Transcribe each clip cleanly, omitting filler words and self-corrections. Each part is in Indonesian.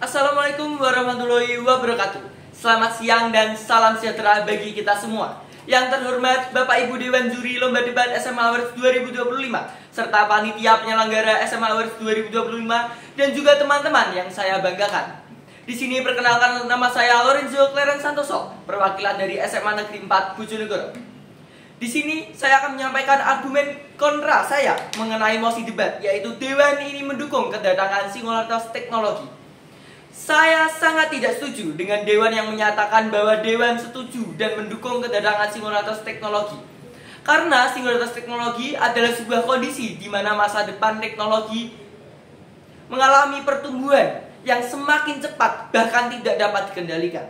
Assalamualaikum warahmatullahi wabarakatuh. Selamat siang dan salam sejahtera bagi kita semua. Yang terhormat Bapak Ibu Dewan Juri Lomba Debat SMA Awards 2025 serta panitia penyelenggara SMA Awards 2025 dan juga teman-teman yang saya banggakan. Di sini perkenalkan, nama saya Lorenzo Clarence Santoso, perwakilan dari SMA Negeri 4 Bojonegoro. Di sini saya akan menyampaikan argumen kontra saya mengenai mosi debat, yaitu Dewan ini mendukung kedatangan Singularitas Teknologi. Saya sangat tidak setuju dengan Dewan yang menyatakan bahwa Dewan setuju dan mendukung kedatangan Singularitas Teknologi. Karena Singularitas Teknologi adalah sebuah kondisi di mana masa depan teknologi mengalami pertumbuhan yang semakin cepat, bahkan tidak dapat dikendalikan,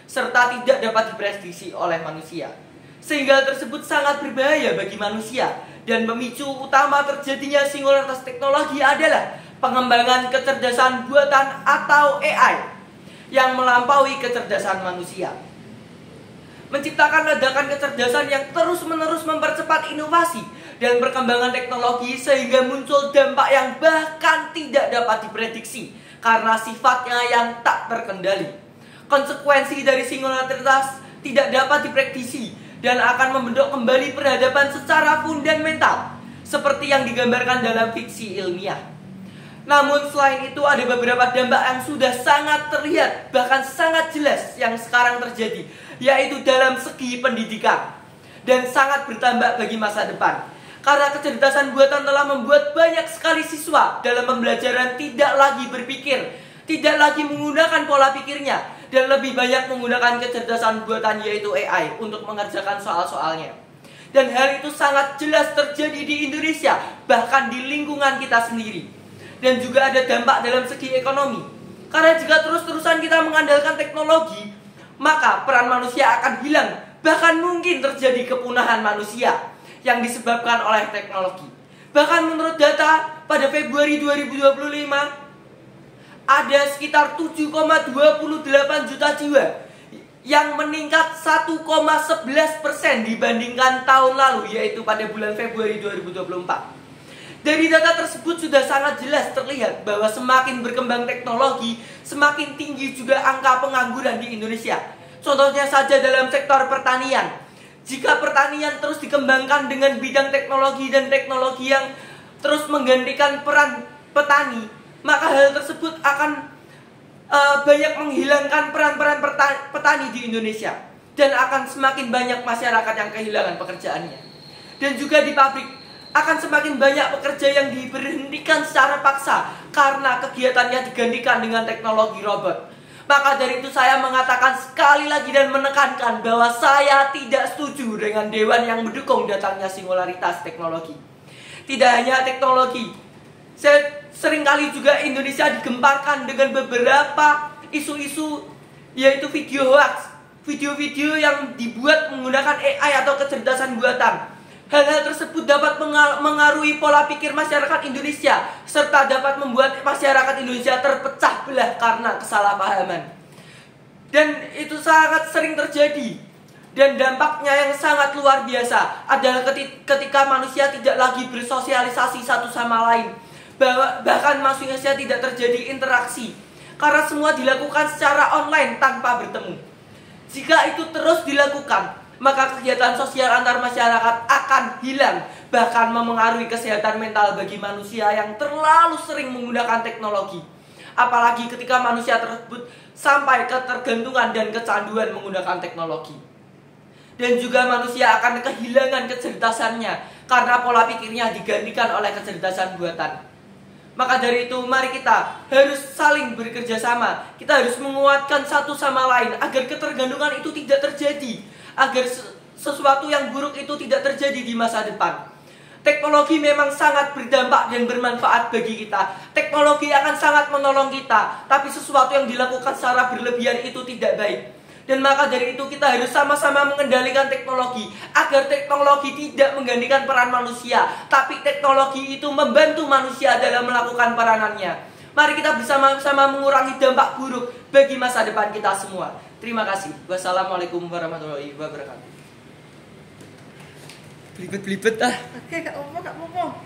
serta tidak dapat diprediksi oleh manusia. Sehingga hal tersebut sangat berbahaya bagi manusia, dan pemicu utama terjadinya Singularitas Teknologi adalah pengembangan kecerdasan buatan atau AI yang melampaui kecerdasan manusia, menciptakan ledakan kecerdasan yang terus-menerus mempercepat inovasi dan perkembangan teknologi, sehingga muncul dampak yang bahkan tidak dapat diprediksi karena sifatnya yang tak terkendali. Konsekuensi dari singularitas tidak dapat diprediksi dan akan membentuk kembali peradaban secara fundamental seperti yang digambarkan dalam fiksi ilmiah. Namun selain itu ada beberapa dampak yang sudah sangat terlihat, bahkan sangat jelas yang sekarang terjadi, yaitu dalam segi pendidikan, dan sangat bertambah bagi masa depan. Karena kecerdasan buatan telah membuat banyak sekali siswa dalam pembelajaran tidak lagi berpikir, tidak lagi menggunakan pola pikirnya, dan lebih banyak menggunakan kecerdasan buatan yaitu AI untuk mengerjakan soal-soalnya. Dan hal itu sangat jelas terjadi di Indonesia, bahkan di lingkungan kita sendiri. Dan juga ada dampak dalam segi ekonomi. Karena jika terus-terusan kita mengandalkan teknologi, maka peran manusia akan hilang. Bahkan mungkin terjadi kepunahan manusia yang disebabkan oleh teknologi. Bahkan menurut data pada Februari 2025, ada sekitar 7,28 juta jiwa yang meningkat 1,11% dibandingkan tahun lalu, yaitu pada bulan Februari 2024. Dari data tersebut sudah sangat jelas terlihat bahwa semakin berkembang teknologi, semakin tinggi juga angka pengangguran di Indonesia. Contohnya saja dalam sektor pertanian. Jika pertanian terus dikembangkan dengan bidang teknologi dan teknologi yang terus menggantikan peran petani, maka hal tersebut akan banyak menghilangkan peran-peran petani di Indonesia. Dan akan semakin banyak masyarakat yang kehilangan pekerjaannya. Dan juga di pabrik akan semakin banyak pekerja yang diberhentikan secara paksa karena kegiatannya digantikan dengan teknologi robot. Maka dari itu saya mengatakan sekali lagi dan menekankan bahwa saya tidak setuju dengan Dewan yang mendukung datangnya Singularitas Teknologi. Tidak hanya teknologi, seringkali juga Indonesia digemparkan dengan beberapa isu-isu, yaitu video hoax, video-video yang dibuat menggunakan AI atau kecerdasan buatan. Hal-hal tersebut dapat mengaruhi pola pikir masyarakat Indonesia, serta dapat membuat masyarakat Indonesia terpecah belah karena kesalahpahaman. Dan itu sangat sering terjadi. Dan dampaknya yang sangat luar biasa adalah ketika manusia tidak lagi bersosialisasi satu sama lain. Bahkan manusia tidak terjadi interaksi, karena semua dilakukan secara online tanpa bertemu. Jika itu terus dilakukan, maka kegiatan sosial antar masyarakat akan hilang, bahkan memengaruhi kesehatan mental bagi manusia yang terlalu sering menggunakan teknologi. Apalagi ketika manusia tersebut sampai ketergantungan dan kecanduan menggunakan teknologi. Dan juga manusia akan kehilangan kecerdasannya karena pola pikirnya digantikan oleh kecerdasan buatan. Maka dari itu mari kita harus saling bekerja sama. Kita harus menguatkan satu sama lain agar ketergantungan itu tidak terjadi, agar sesuatu yang buruk itu tidak terjadi di masa depan. Teknologi memang sangat berdampak dan bermanfaat bagi kita. Teknologi akan sangat menolong kita, tapi sesuatu yang dilakukan secara berlebihan itu tidak baik. Dan maka dari itu kita harus sama-sama mengendalikan teknologi, agar teknologi tidak menggantikan peran manusia, tapi teknologi itu membantu manusia dalam melakukan peranannya. Mari kita bersama-sama mengurangi dampak buruk bagi masa depan kita semua. Terima kasih. Wassalamualaikum warahmatullahi wabarakatuh. Belibet-belibet ah. Oke, gak apa-apa.